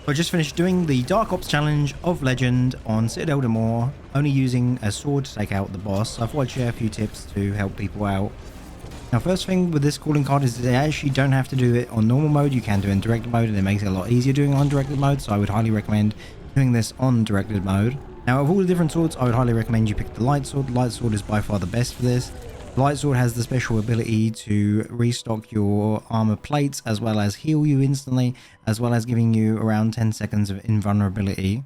I just finished doing the Dark Ops challenge of Legend on Citadel de Moor, only using a sword to take out the boss. So I thought I'd share a few tips to help people out. Now, first thing with this calling card is that you actually don't have to do it on normal mode. You can do it in directed mode, and it makes it a lot easier doing it on directed mode. So I would highly recommend doing this on directed mode. Now, of all the different swords, I would highly recommend you pick the light sword. The light sword is by far the best for this. The light sword has the special ability to restock your armor plates, as well as heal you instantly, as well as giving you around 10 seconds of invulnerability.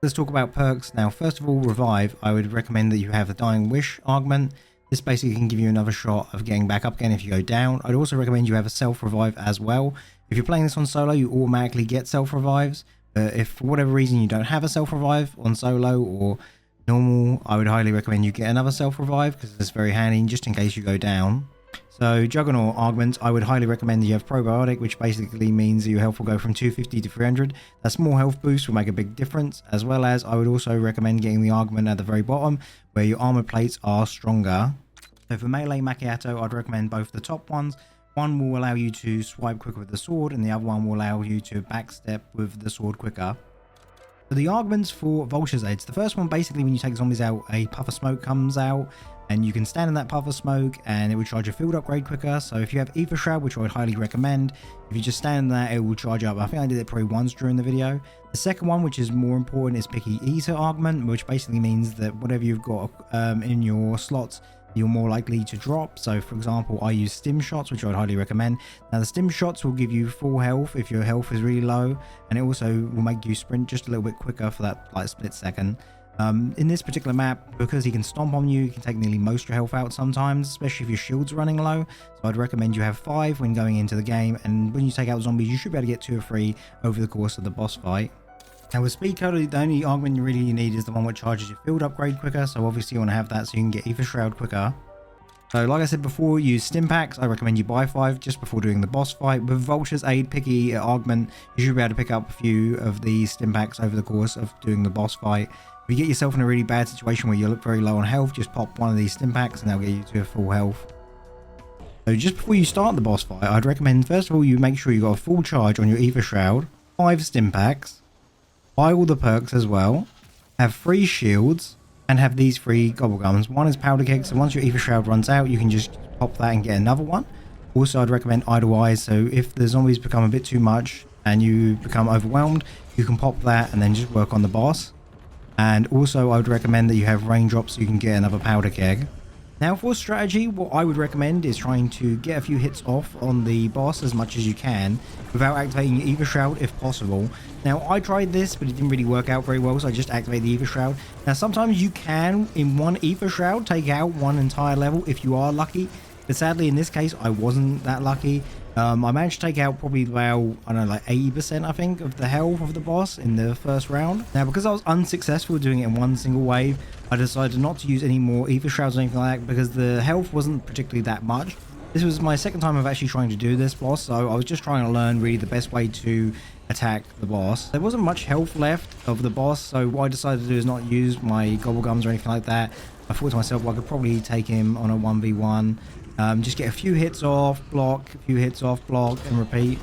Let's talk about perks. Now, first of all, revive. I would recommend that you have a Dying Wish augment. This basically can give you another shot of getting back up again if you go down. I'd also recommend you have a self-revive as well. If you're playing this on solo, you automatically get self-revives. But if for whatever reason you don't have a self-revive on solo or normal, I would highly recommend you get another self-revive because it's very handy just in case you go down. So Juggernaut augments, I would highly recommend that you have probiotic, which basically means that your health will go from 250 to 300. That small health boost will make a big difference, as well as I would also recommend getting the augment at the very bottom where your armor plates are stronger. So for melee macchiato, I'd recommend both the top ones. One will allow you to swipe quicker with the sword, and the other one will allow you to backstep with the sword quicker. So the augments for Vulture's Aids. The first one, basically when you take zombies out, a puff of smoke comes out and you can stand in that puff of smoke and it will charge your field upgrade quicker. So if you have Ether Shroud, which I would highly recommend, if you just stand in that, it will charge up. I think I did it probably once during the video. The second one, which is more important, is Picky Eater Augment, which basically means that whatever you've got in your slots, you're more likely to drop. So for example, I use stim shots, which I would highly recommend. Now the stim shots will give you full health if your health is really low, and it also will make you sprint just a little bit quicker for that like split second. In this particular map, because he can stomp on you, you can take nearly most of your health out sometimes, especially if your shield's running low. So I'd recommend you have 5 when going into the game, and when you take out zombies, you should be able to get 2 or 3 over the course of the boss fight. Now with Speed Coater, the only augment you really need is the one which charges your field upgrade quicker, so obviously you want to have that so you can get Ether Shroud quicker. So like I said before, use stim packs. I recommend you buy 5 just before doing the boss fight. With Vulture's Aid, Picky Augment, you should be able to pick up a few of these stim packs over the course of doing the boss fight. If you get yourself in a really bad situation where you look very low on health, just pop one of these stim packs and they'll get you to full health. So just before you start the boss fight, I'd recommend first of all you make sure you got a full charge on your Ether Shroud, 5 stim packs, buy all the perks as well, have 3 shields, and have these 3 gobble gums. One is powder keg, so once your Ether Shroud runs out, you can just pop that and get another one. Also, I'd recommend idle eyes, so if the zombies become a bit too much and you become overwhelmed, you can pop that and then just work on the boss. And also, I would recommend that you have raindrops so you can get another powder keg. Now for strategy, what I would recommend is trying to get a few hits off on the boss as much as you can without activating your Ether Shroud if possible. Now I tried this, but it didn't really work out very well, so I just activated the Ether Shroud. Now sometimes you can, in one Ether Shroud, take out one entire level if you are lucky, but sadly in this case I wasn't that lucky. I managed to take out probably about, I don't know, like 80% I think of the health of the boss in the first round. Now because I was unsuccessful doing it in one single wave, I decided not to use any more Ether Shrouds or anything like that because the health wasn't particularly that much. This was my second time of actually trying to do this boss, so I was just trying to learn really the best way to attack the boss. There wasn't much health left of the boss, so what I decided to do is not use my gobble gums or anything like that. I thought to myself, well, I could probably take him on a 1v1. Just get a few hits off, block, a few hits off, block, and repeat.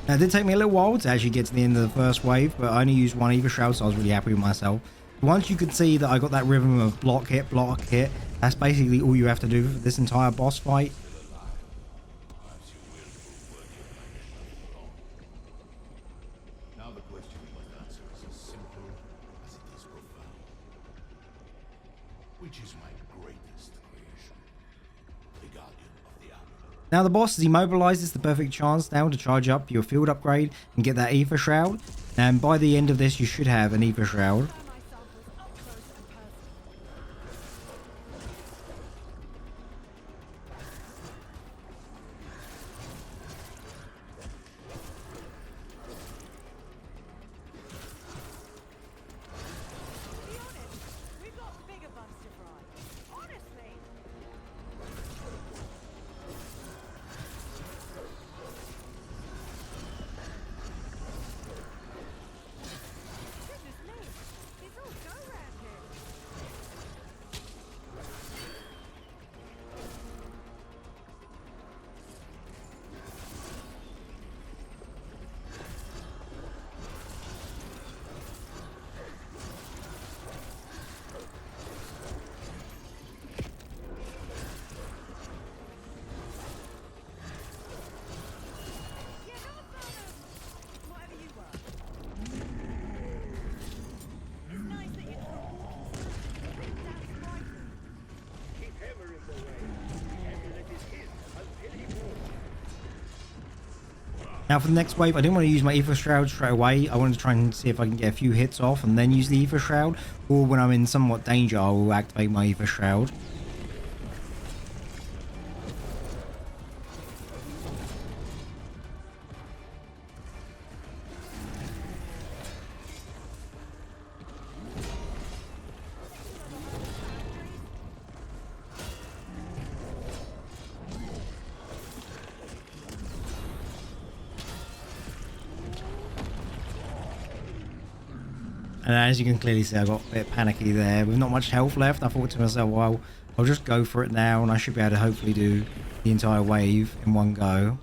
Now, it did take me a little while to actually get to the end of the first wave, but I only used one Ether Shroud, so I was really happy with myself. Once you could see that I got that rhythm of block, hit, that's basically all you have to do for this entire boss fight. Now the question you must answer is as simple as it is profound. Which is my greatest creation? The Guardian of the Amulet, Now the boss demobilizes the perfect chance now to charge up your field upgrade and get that ether shroud. And by the end of this, you should have an ether shroud. Now for the next wave, I didn't want to use my Ether Shroud straight away. I wanted to try and see if I can get a few hits off and then use the Ether Shroud. Or when I'm in somewhat danger, I will activate my Ether Shroud. And as you can clearly see, I got a bit panicky there. With not much health left, I thought to myself, well, I'll just go for it now and I should be able to hopefully do the entire wave in one go.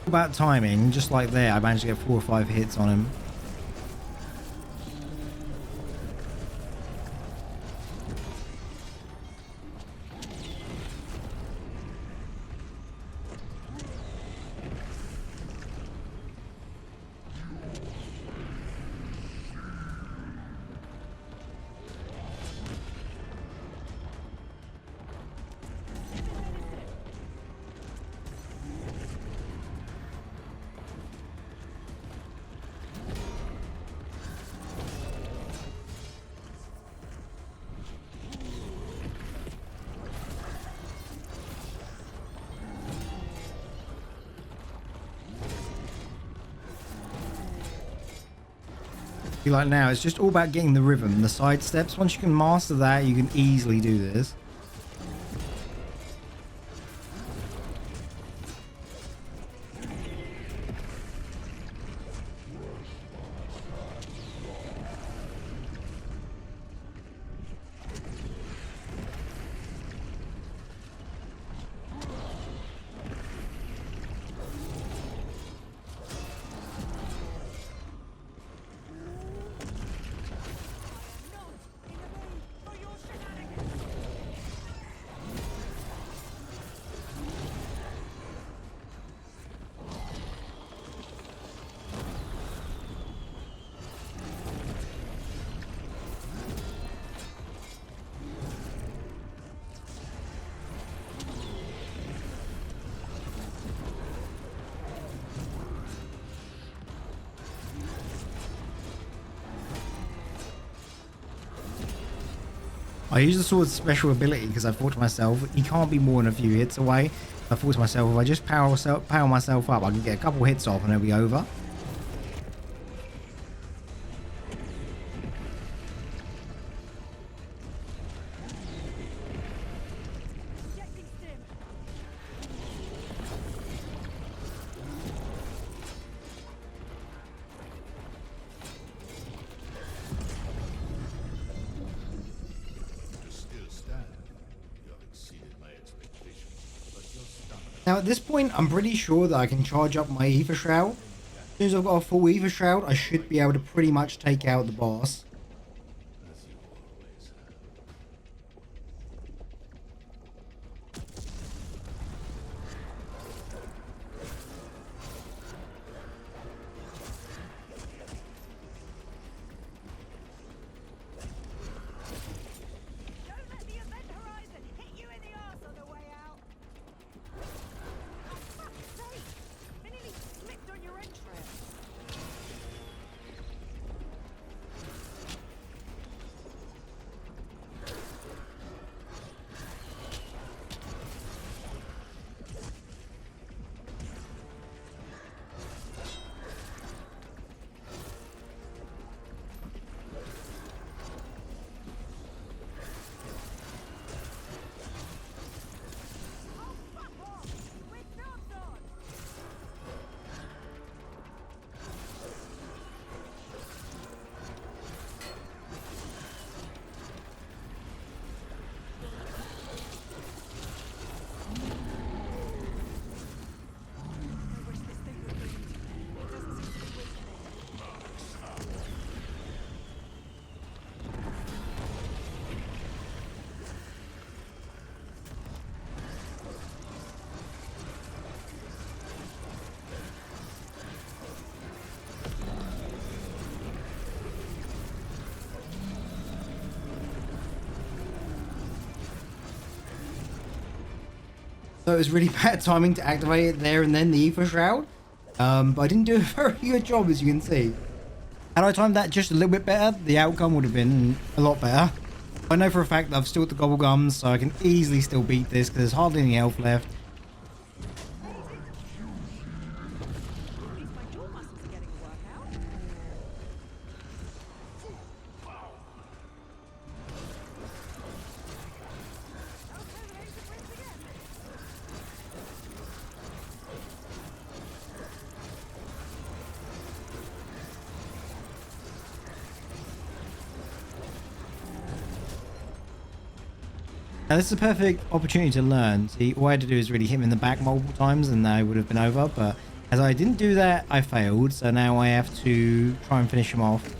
About timing, just like there, I managed to get 4 or 5 hits on him. Like now, it's just all about getting the rhythm, the side steps. Once you can master that, you can easily do this. I used the sword's special ability because I thought to myself, he can't be more than a few hits away. I thought to myself, if I just power myself up, I can get a couple hits off and it'll be over. Now at this point, I'm pretty sure that I can charge up my Ether Shroud. As soon as I've got a full Ether Shroud, I should be able to pretty much take out the boss. So it was really bad timing to activate it there and then, the Ether Shroud. But I didn't do a very good job, as you can see. Had I timed that just a little bit better, the outcome would have been a lot better. I know for a fact that I've still got the Gobble Gums, so I can easily still beat this because there's hardly any health left. Now this is a perfect opportunity to learn. See, all I had to do is really hit him in the back multiple times and I would have been over, but as I didn't do that, I failed, so now I have to try and finish him off.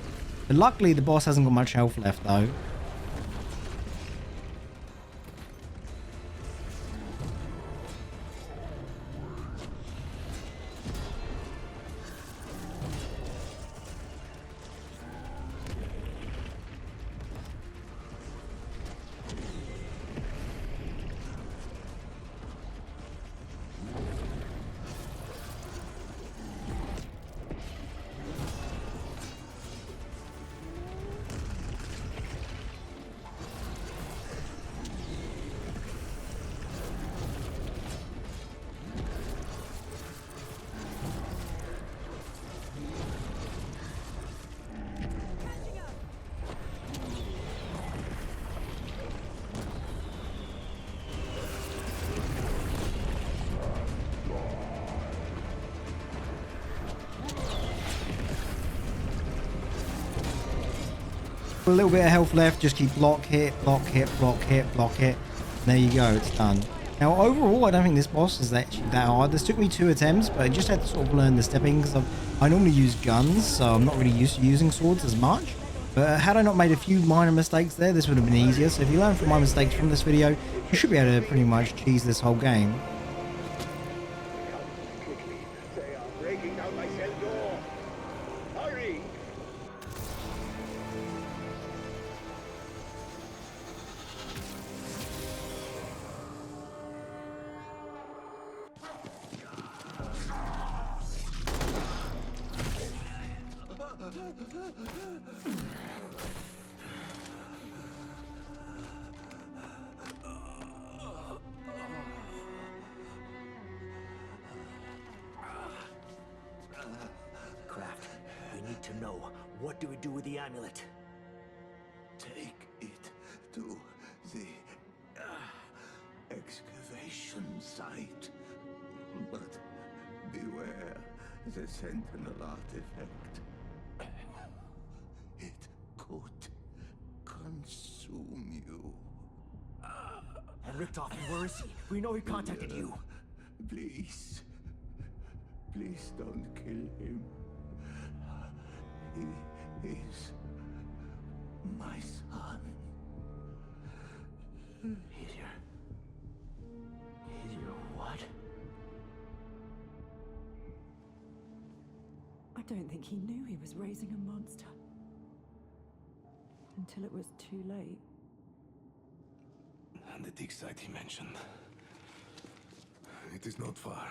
But luckily the boss hasn't got much health left though. A little bit of health left, just keep block, hit, block, hit, block, hit, block, hit. There you go, it's done. Now overall, I don't think this boss is actually that hard. This took me 2 attempts, but I just had to sort of learn the stepping because I normally use guns, so I'm not really used to using swords as much. But had I not made a few minor mistakes there, this would have been easier. So if you learn from my mistakes from this video, you should be able to pretty much cheese this whole game. They are breaking down my cell door. Hurry! What do we do with the amulet? Take it to the excavation site. But beware the Sentinel artifact. It could consume you. And Richtofen, where is he? We know he contacted you. Please. Please don't kill him. He is my son. He's your what? I don't think he knew he was raising a monster. Until it was too late. And the dig site he mentioned. It is not far